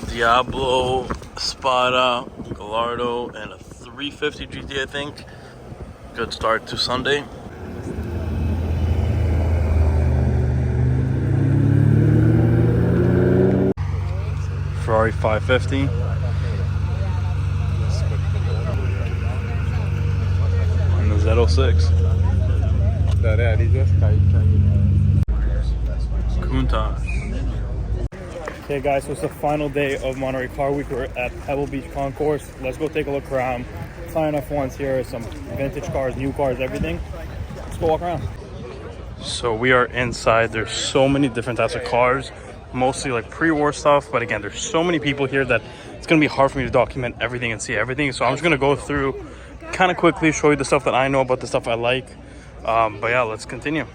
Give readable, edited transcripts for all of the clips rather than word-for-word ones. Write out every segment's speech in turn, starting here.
Diablo, Spada, Gallardo, and a 350 GT, I think. Good start to Sunday. Ferrari 550. And the Z06. Countach. Okay guys, so it's the final day of Monterey Car Week. We're at Pebble Beach Concours. Let's go take a look around. McLaren F1s here, some vintage cars, new cars, everything. Let's go walk around. So we are inside. There's so many different types of cars, mostly like pre-war stuff. But again, there's so many people here that it's gonna be hard for me to document everything and see everything. So I'm just gonna go through kind of quickly, show you the stuff that I know about, the stuff I like. But yeah, let's continue.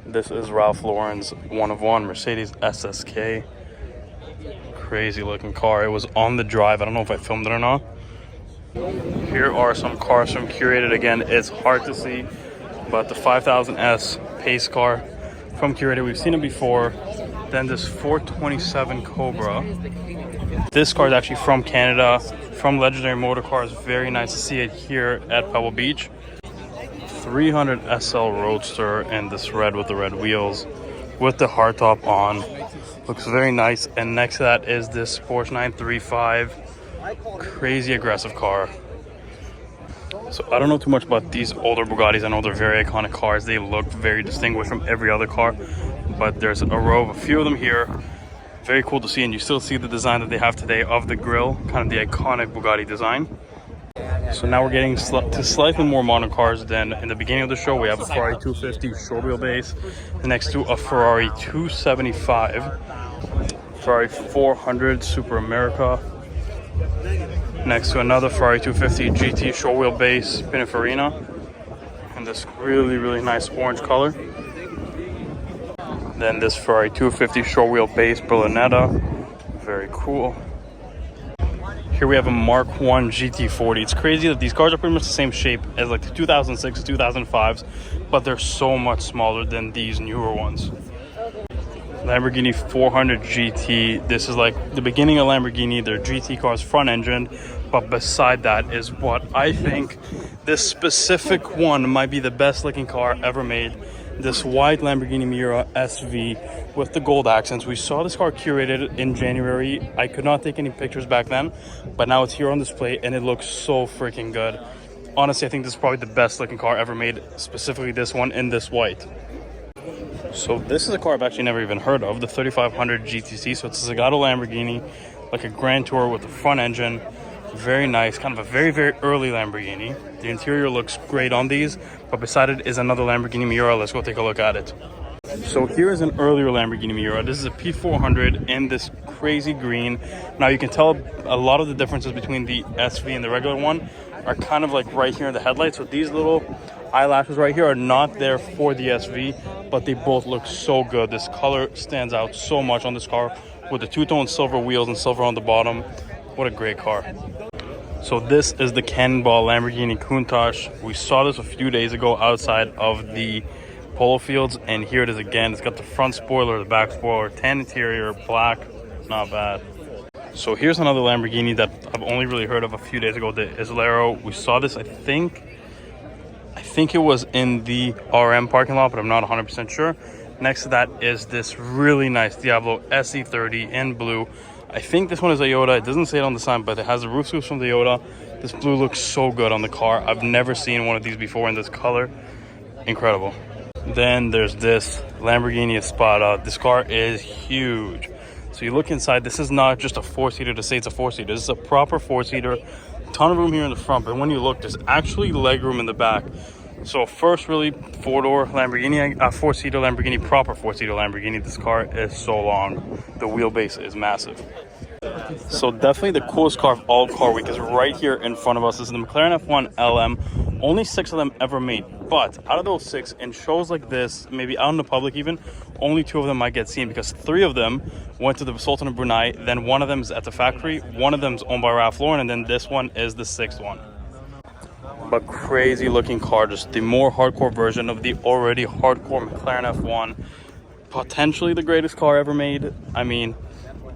This is Ralph Lauren's one of one Mercedes SSK. Crazy looking car. It was on the drive. I don't know if I filmed it or not. Here are some cars from Curated. Again, it's hard to see, but the 5000S pace car from Curated, we've seen it before. Then this 427 Cobra. This car is actually from Canada, from Legendary Motor Cars. Very nice to see it here at Pebble Beach. 300 SL Roadster, and this red with the red wheels with the hardtop on. Looks very nice. And next to that is this Porsche 935. Crazy aggressive car. So I don't know too much about these older Bugattis. I know they're very iconic cars. They look very distinguished from every other car. But there's a row of a few of them here. Very cool to see. And you still see the design that they have today of the grille. Kind of the iconic Bugatti design. So now we're getting to slightly more modern cars than in the beginning of the show. We have a Ferrari 250 short wheelbase, next to a Ferrari 275, Ferrari 400 Super America, next to another Ferrari 250 GT short wheelbase Pininfarina, in this really nice orange color. Then this Ferrari 250 short wheelbase Berlinetta, very cool. Here we have a Mark I GT40. It's crazy that these cars are pretty much the same shape as like the 2006, 2005s, but they're so much smaller than these newer ones. Lamborghini 400 GT. This is like the beginning of Lamborghini. Their GT cars front engine, but beside that is what I think this specific one might be the best looking car ever made. This white Lamborghini Miura SV with the gold accents. We saw this car curated in January. I could not take any pictures back then, but now it's here on display and it looks so freaking good. Honestly, I think this is probably the best looking car ever made, specifically this one in this white. So this is a car I've actually never even heard of, the 3500 GTC. So it's a Zagato Lamborghini, like a Grand Tour with the front engine. Very nice, kind of a very early Lamborghini. The interior looks great on these, but beside it is another Lamborghini Miura. Let's go take a look at it. So here is an earlier Lamborghini Miura. This is a P400 in this crazy green. Now you can tell a lot of the differences between the SV and the regular one are kind of like right here in the headlights. So these little eyelashes right here are not there for the SV, but they both look so good. This color stands out so much on this car with the two-tone silver wheels and silver on the bottom. What a great car. So this is the Cannonball Lamborghini Countach. We saw this a few days ago outside of the polo fields, and here it is again. It's got the front spoiler, the back spoiler, tan interior, black, not bad. So here's another Lamborghini that I've only really heard of a few days ago, the Islero. We saw this, I think it was in the RM parking lot, but I'm not 100% sure. Next to that is this really nice Diablo SE30 in blue. I think this one is a Toyota. It doesn't say it on the sign, but it has the roof scoops from the Toyota. This blue looks so good on the car. I've never seen one of these before in this color. Incredible. Then there's this Lamborghini Spada. This car is huge. So you look inside, this is not just a four-seater to say it's a four-seater. This is a proper four-seater. Ton of room here in the front, but when you look, there's actually leg room in the back. So first really four-door Lamborghini, four-seater Lamborghini, proper four-seater Lamborghini. This car is so long. The wheelbase is massive. So definitely the coolest car of all car week is right here in front of us. This is the McLaren F1 LM. Only 6 of them ever made. But out of those 6, in shows like this, maybe out in the public even, only 2 of them might get seen because 3 of them went to the Sultan of Brunei. Then 1 of them is at the factory. 1 of them is owned by Ralph Lauren. And then this one is the 6th one. But crazy looking car, just the more hardcore version of the already hardcore McLaren F1. Potentially the greatest car ever made. I mean,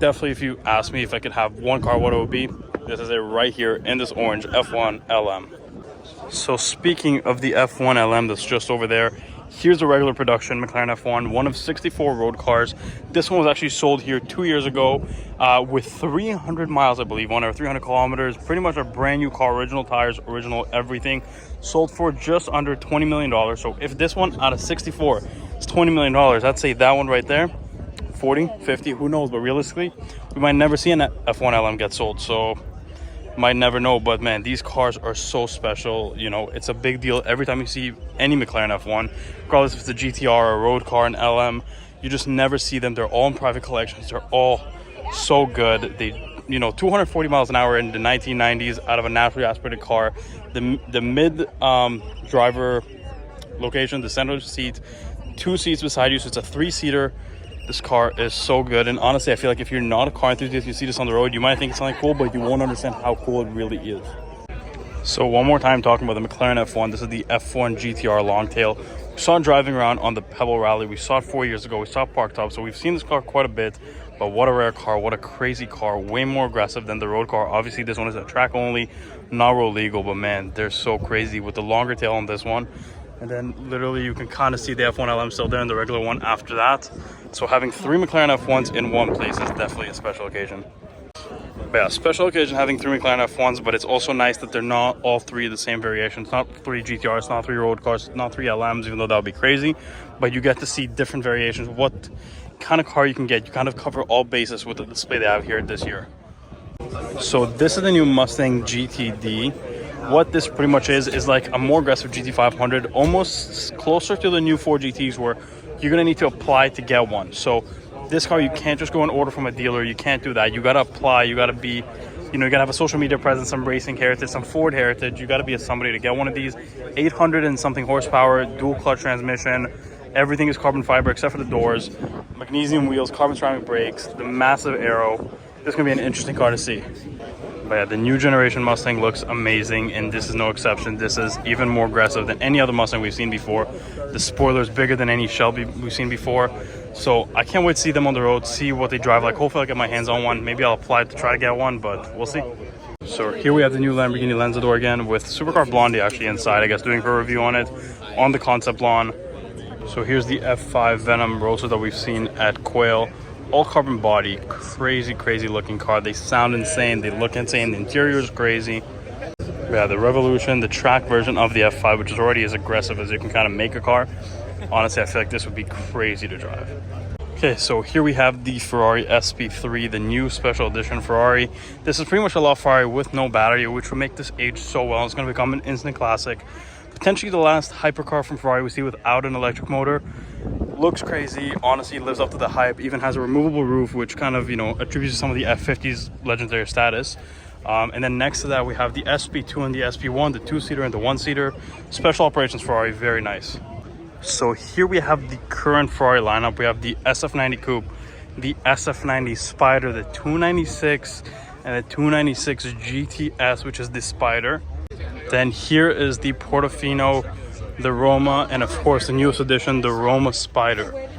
definitely, if you ask me if I could have one car, what it would be, this is it right here in this orange F1 LM. So speaking of the F1 LM that's just over there, here's a regular production McLaren F1, one of 64 road cars. This one was actually sold here 2 years ago with 300 miles, I believe, on, or 300 kilometers. Pretty much a brand new car, original tires, original everything. Sold for just under $20 million. So if this one out of 64 is $20 million, I'd say that one right there, 40, 50, who knows? But realistically, we might never see an F1 LM get sold. So might never know. But man, these cars are so special. You know, it's a big deal every time you see any McLaren F1, regardless if it's a GTR or a road car, an LM. You just never see them. They're all in private collections. They're all so good. They, you know, 240 miles an hour in the 1990s out of a naturally aspirated car. The mid driver location, the center seat, 2 seats beside you, so it's a 3-seater. This car is so good, and honestly, I feel like if you're not a car enthusiast, you see this on the road, you might think it's something cool, but you won't understand how cool it really is. So one more time, talking about the McLaren F1, this is the F1 GTR Longtail. We saw it driving around on the Pebble Rally. We saw it 4 years ago. We saw it parked up, so we've seen this car quite a bit. But what a rare car, what a crazy car, way more aggressive than the road car. Obviously, this one is a track only, not road legal, but man, they're so crazy with the longer tail on this one. And then literally you can kind of see the F1 LM still there and the regular one after that. So having 3 McLaren F1s in one place is definitely a special occasion. But yeah, special occasion having 3 McLaren F1s, but it's also nice that they're not all 3 the same variation. It's not 3 GTRs, it's not 3 road cars, it's not 3 LMs, even though that would be crazy. But you get to see different variations. What kind of car you can get. You kind of cover all bases with the display they have here this year. So this is the new Mustang GTD. What this pretty much is like a more aggressive GT500, almost closer to the new 4 GTs, where you're going to need to apply to get one. So this car, you can't just go and order from a dealer. You can't do that. You got to apply. You got to be, you know, you got to have a social media presence, some racing heritage, some Ford heritage. You got to be a somebody to get one of these. 800 and something horsepower, dual clutch transmission. Everything is carbon fiber except for the doors. Magnesium wheels, carbon ceramic brakes, the massive aero. This is going to be an interesting car to see. But yeah, the new generation Mustang looks amazing, and this is no exception. This is even more aggressive than any other Mustang we've seen before. The spoiler's bigger than any Shelby we've seen before. So I can't wait to see them on the road, see what they drive like. Hopefully I'll get my hands on one. Maybe I'll apply to try to get one, but we'll see. So here we have the new Lamborghini Lensador again with Supercar Blondie actually inside, I guess, doing her review on it on the concept lawn. So here's the F5 Venom Roadster that we've seen at Quail. All carbon body, crazy looking car. They sound insane, they look insane, the interior is crazy. Yeah, the Revolution, the track version of the F5, which is already as aggressive as you can kind of make a car. Honestly, I feel like this would be crazy to drive. Okay, so here we have the Ferrari SP3, the new special edition Ferrari. This is pretty much a Laferrari with no battery, which will make this age so well. It's going to become an instant classic. Potentially the last hypercar from Ferrari we see without an electric motor. Looks crazy, honestly lives up to the hype, even has a removable roof, which kind of, you know, attributes to some of the F50's legendary status. And then next to that we have the SP2 and the SP1, the 2-seater and the 1-seater. Special operations Ferrari, very nice. So here we have the current Ferrari lineup. We have the SF90 Coupe, the SF90 Spider, the 296 and the 296 GTS, which is the Spider. Then here is the Portofino, the Roma, and of course the newest edition, the Roma Spider.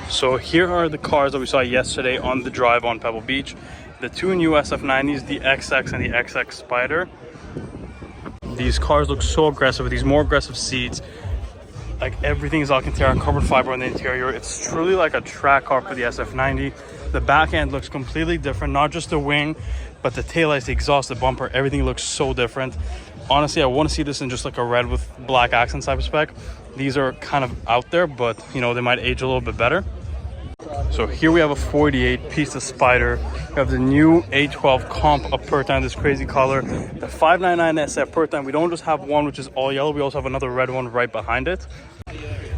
So here are the cars that we saw yesterday on the drive on Pebble Beach. The 2 new SF90s, the XX and the XX Spider. These cars look so aggressive with these more aggressive seats. Like everything is Alcantara, carbon fiber on the interior. It's truly like a track car for the SF90. The back end looks completely different, not just the wing, but the taillights, the exhaust, the bumper, everything looks so different. Honestly, I want to see this in just like a red with black accents type of spec. These are kind of out there, but you know, they might age a little bit better. So here we have a 48 piece of Spider. We have the new A12 Comp Aperta in this crazy color. The 599S Aperta, we don't just have one which is all yellow, we also have another red one right behind it.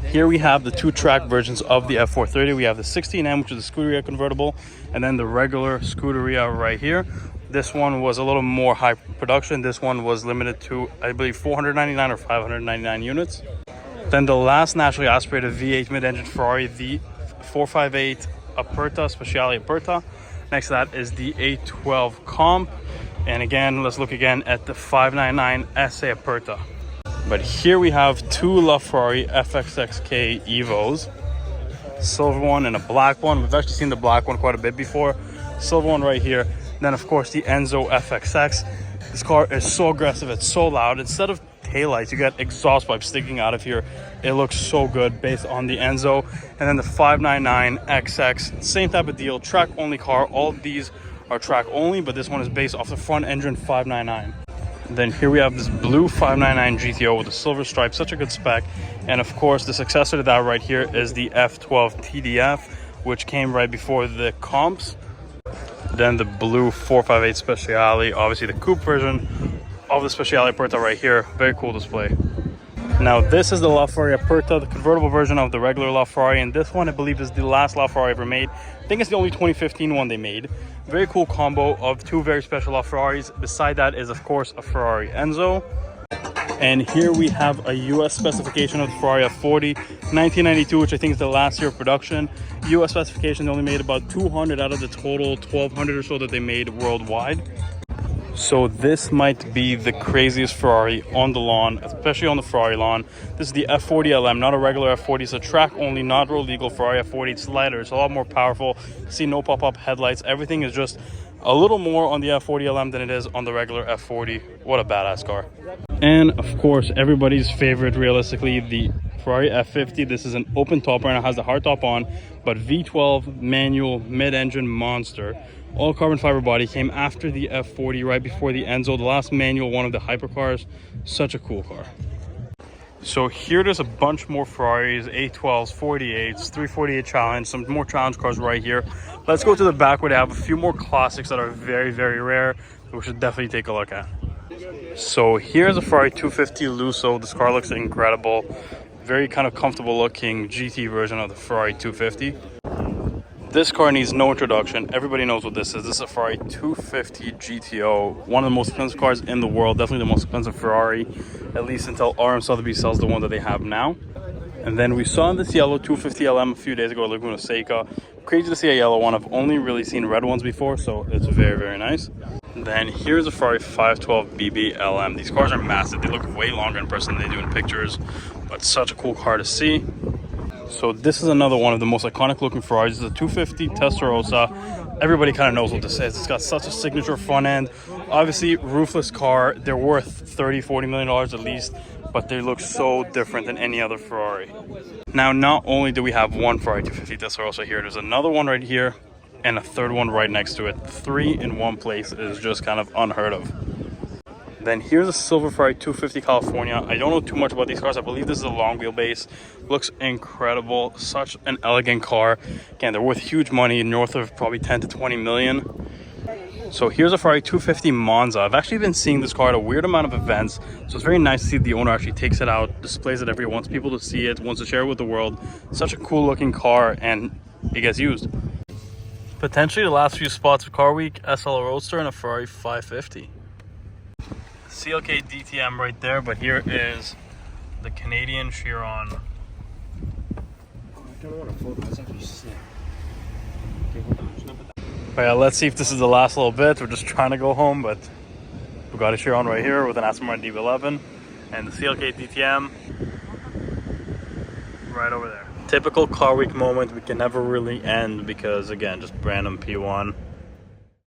Here we have the 2-track versions of the F430. We have the 16M, which is the Scuderia convertible, and then the regular Scuderia right here. This one was a little more high production. This one was limited to, I believe, 499 or 599 units. Then the last naturally aspirated V8 mid-engine Ferrari, the 458 Aperta, Speciale Aperta. Next to that is the A12 Comp. And again, let's look again at the 599 SA Aperta. But here we have 2 LaFerrari FXXK Evos. silver one, and a black one. We've actually seen the black one quite a bit before. Silver one right here. Then of course the Enzo FXX. This car is so aggressive, it's so loud. Instead of taillights, you get exhaust pipes sticking out of here. It looks so good based on the Enzo. And then the 599 XX, same type of deal, track only car. All of these are track only, but this one is based off the front engine 599. Then here we have this blue 599 GTO with a silver stripe, such a good spec. And of course the successor to that right here is the F12 TDF, which came right before the comps. Then the blue 458 Speciale, obviously the coupe version of the Speciale Aperta right here. Very cool display. Now this is the Laferrari Aperta, the convertible version of the regular Laferrari, and this one I believe is the last Laferrari ever made. I think it's the only 2015 one they made. Very cool combo of two very special Laferraris. Beside that is of course a Ferrari Enzo. And here we have a US specification of the Ferrari F40, 1992, which I think is the last year of production. US specification, they only made about 200 out of the total 1200 or so that they made worldwide. So this might be the craziest Ferrari on the lawn, especially on the Ferrari lawn. This is the F40 LM, not a regular F40. It's a track only, not road legal Ferrari F40. It's lighter, it's a lot more powerful. See, no pop-up headlights. Everything is just a little more on the F40 LM than it is on the regular F40. What a badass car. And of course, everybody's favorite, realistically, the Ferrari F50. This is an open top right now, has the hardtop on, but V12 manual mid-engine monster. All carbon fiber body, came after the F40, right before the Enzo, the last manual one of the hypercars. Such a cool car. So here there's a bunch more Ferraris, 812s, 48s, 348 Challenge, some more challenge cars right here. Let's go to the back where they have a few more classics that are very, very rare that we should definitely take a look at. So here's a Ferrari 250 Lusso. This car looks incredible. Very kind of comfortable looking GT version of the Ferrari 250. This car needs no introduction. Everybody knows what this is. This is a Ferrari 250 GTO. One of the most expensive cars in the world. Definitely the most expensive Ferrari, at least until RM Sotheby's sells the one that they have now. And then we saw this yellow 250 LM a few days ago at Laguna Seca. Crazy to see a yellow one. I've only really seen red ones before, so it's very, very nice. Then here's a Ferrari 512 BB LM. These cars are massive. They look way longer in person than they do in pictures, but such a cool car to see. So this is another one of the most iconic looking Ferraris. It's a 250 Testarossa. Everybody kind of knows what this is. It's got such a signature front end. Obviously, roofless car. They're worth $30–40 million at least, but they look so different than any other Ferrari. Now, not only do we have one Ferrari 250 Testarossa here, there's another one right here and a third one right next to it. 3 in one place is just kind of unheard of. Then here's a silver Ferrari 250 California. I don't know too much about these cars. I believe this is a long wheelbase. Looks incredible. Such an elegant car. Again, they're worth huge money, north of probably 10 to 20 million. So here's a Ferrari 250 Monza. I've actually been seeing this car at a weird amount of events. So it's very nice to see the owner actually takes it out, displays it everywhere, wants people to see it, wants to share it with the world. Such a cool looking car, and it gets used. Potentially the last few spots of Car Week, SL Roadster and a Ferrari 550. CLK DTM right there, but here is the Canadian Chiron. But yeah, let's see if this is the last little bit. We're just trying to go home, but Bugatti Chiron right here with an Aston Martin DB11 and the CLK DTM right over there. Typical Car Week moment we can never really end because, again, just random P1.